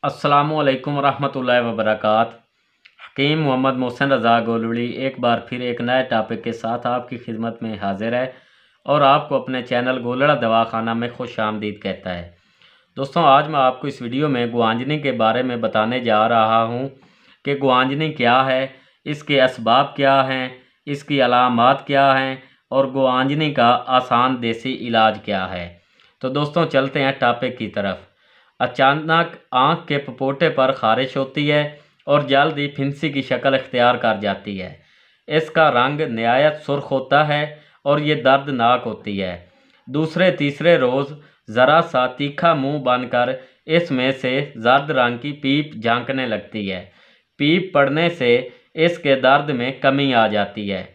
अस्सलामुअलैकुम रहमतुल्लाहि व बरकात। हकीम मोहम्मद मोहसिन रज़ा गोलवली एक बार फिर एक नए टॉपिक के साथ आपकी खिदमत में हाजिर है और आपको अपने चैनल गोलड़ा दवाखाना में खुश आमदीद कहता है। दोस्तों, आज मैं आपको इस वीडियो में गुआंजनी के बारे में बताने जा रहा हूँ कि गुआंजनी क्या है, इसके असबाब क्या हैं, इसकी अलामात क्या हैं और गुआंजनी का आसान देसी इलाज क्या है। तो दोस्तों, चलते हैं टॉपिक की तरफ। अचानक आँख के पपोटे पर खारिश होती है और जल्द ही फिंसी की शक्ल इख्तियार कर जाती है। इसका रंग नहायत सुर्ख होता है और ये दर्दनाक होती है। दूसरे तीसरे रोज़ ज़रा सा तीखा मुंह बनकर इसमें से जर्द रंग की पीप झांकने लगती है। पीप पड़ने से इसके दर्द में कमी आ जाती है।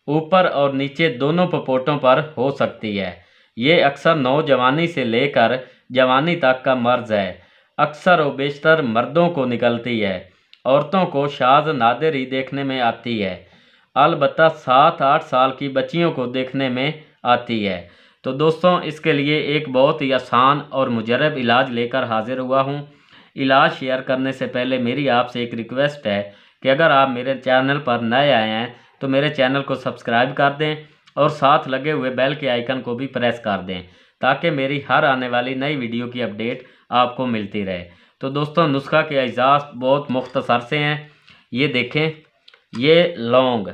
ऊपर और नीचे दोनों पपोटों पर हो सकती है। ये अक्सर नौजवानी से लेकर जवानी तक का मर्ज है। अक्सर व बेशतर मर्दों को निकलती है। औरतों को शाज़ नादिर ही देखने में आती है। अलबत्ता 7-8 साल की बच्चियों को देखने में आती है। तो दोस्तों, इसके लिए एक बहुत ही आसान और मुजरब इलाज लेकर हाजिर हुआ हूँ। इलाज शेयर करने से पहले मेरी आपसे एक रिक्वेस्ट है कि अगर आप मेरे चैनल पर नए आए हैं तो मेरे चैनल को सब्सक्राइब कर दें और साथ लगे हुए बेल के आइकन को भी प्रेस कर दें ताकि मेरी हर आने वाली नई वीडियो की अपडेट आपको मिलती रहे। तो दोस्तों, नुस्खा के अज्जा बहुत मुख्तसर से हैं। ये देखें, ये लौंग,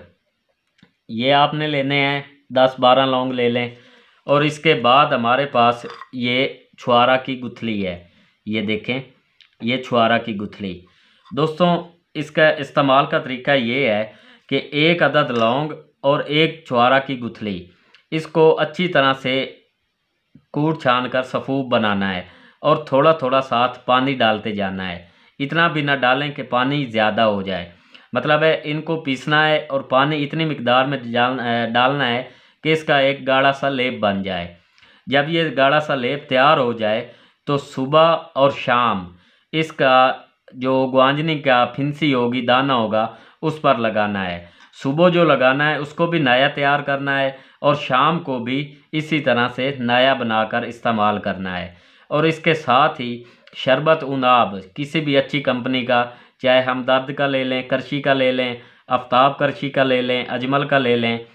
ये आपने लेने हैं, 10-12 लौंग ले लें। और इसके बाद हमारे पास ये छुआरा की गुठली है। ये देखें, ये छुआरा की गुठली। दोस्तों, इसका इस्तेमाल का तरीका ये है कि 1 अदद लौंग और 1 छुआरा की गुठली, इसको अच्छी तरह से कूट छान कर सफ़ूफ बनाना है और थोड़ा थोड़ा साथ पानी डालते जाना है। इतना भी ना डालें कि पानी ज़्यादा हो जाए। मतलब है, इनको पीसना है और पानी इतनी मिकदार में डालना है कि इसका एक गाढ़ा सा लेप बन जाए। जब ये गाढ़ा सा लेप तैयार हो जाए तो सुबह और शाम इसका जो गुआंजनी का फिंसी होगी, दाना होगा, उस पर लगाना है। सुबह जो लगाना है उसको भी नया तैयार करना है और शाम को भी इसी तरह से नया बनाकर इस्तेमाल करना है। और इसके साथ ही शरबत उनाब किसी भी अच्छी कंपनी का, चाहे हमदर्द का ले लें, करशी का ले लें, आफ्ताब करशी का ले लें, अजमल का ले लें,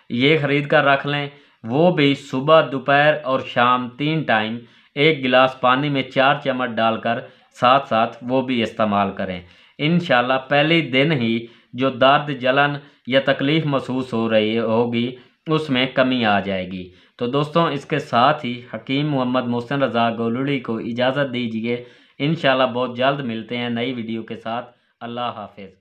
ये ख़रीद कर रख लें। वो भी सुबह, दोपहर और शाम 3 टाइम 1 गिलास पानी में 4 चम्मच डालकर साथ साथ वो भी इस्तेमाल करें। इंशाल्लाह पहले दिन ही जो दर्द, जलन या तकलीफ़ महसूस हो रही होगी उसमें कमी आ जाएगी। तो दोस्तों, इसके साथ ही हकीम मोहम्मद मोहसिन रज़ा गोलवली को इजाज़त दीजिए। इंशाल्लाह बहुत जल्द मिलते हैं नई वीडियो के साथ। अल्लाह हाफ़िज़।